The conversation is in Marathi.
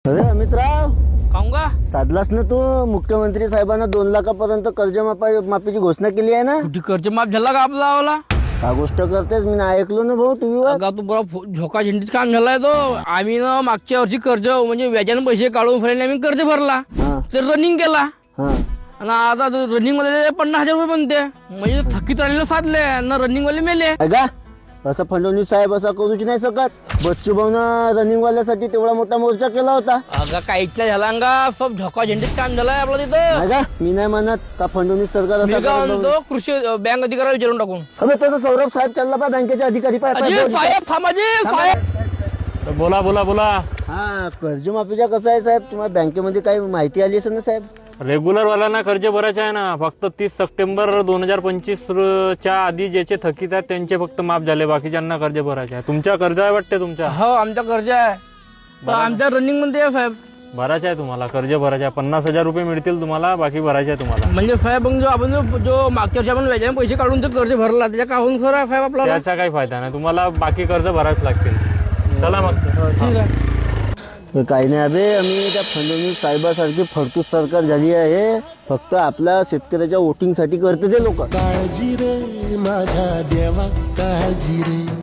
अरे अमितराव, काऊंगा साधलास ना तू? मुख्यमंत्री साहेबांना 2 लाखापर्यंत कर्ज माफीची घोषणा केली आहे ना? कुठे कर्ज माफ झाला का आपला वाला? का गोष्ट करतेस? मी ना ऐकलो ना भाऊ टीव्हीवर. अगा तू बरा झोका झेंडीच काम झालाय तो. आम्ही ना मागच्या वर्षी कर्ज म्हणजे व्याजाने पैसे काढून फरायला आम्ही कर्ज भरला, हा तर रनिंग केला हा. आणि आता रनिंग मध्ये 50,000 रुपये बनते. म्हणजे थकीत राहिलेले साधले ना रनिंग वाले मेले. आहे का? असं फडणवीस साहेब असं करूच नाही शकत. बच्चू भाऊनं रनिंग वाल्यासाठी तेवढा मोठा मोर्चा केला होता. अगा काहीतल्या झाला का सब झोका झेंडीच काम झालंय आपलं तिथं. आहे का? मी नाही म्हणत का फडणवीस सरकार मी असं काय करत म्हणतो, कृषी बँक अधिकाऱ्याला विचारून टाकून. अबे तसं सौरभ साहेब चालला पाय बँकेचे अधिकारी पाय अजी साहेब थांबाजी साहेब. बोला बोला बोला. हा कर्जमाफीच्या कसं आहे साहेब? तुम्हाला बँकेमध्ये काही माहिती आली असेल ना साहेब? रेग्युलर वाल्यांना कर्ज भरायचे आहे ना. फक्त 30 सप्टेंबर 2025 च्या आधी ज्याचे थकीत आहेत त्यांचे फक्त माफ झाले, बाकीच्यांना कर्ज भरायचे आहे. तुमच्या कर्ज आहे वाटते तुमच्या? हो आमचा कर्ज आहे, तर आमच्या रनिंग मध्ये आहे साहेब. भरायचे आहे तुम्हाला, कर्ज भरायचे आहे. 50,000 रुपये मिळतील तुम्हाला, बाकी भरायचे आहे तुम्हाला. म्हणजे साहेब मग जो मागच्या वर्षी आपण व्याजाने पैसे काढून जो कर्ज भरला त्याच्या काहून सर आहे साहेब आपल्याला? त्याचा काही फायदा नाही, तुम्हाला बाकी कर्ज भरायच लागतील. चला मग. ठीक आहे. काही नाही अबे, आम्ही त्या फडणवीस साहेबासारखी फडतूस सरकार झाली आहे. फक्त आपल्या शेतकऱ्याच्या वोटिंग साठी करते ते लोक. काळजी रे माझ्या देवा काळजी रे.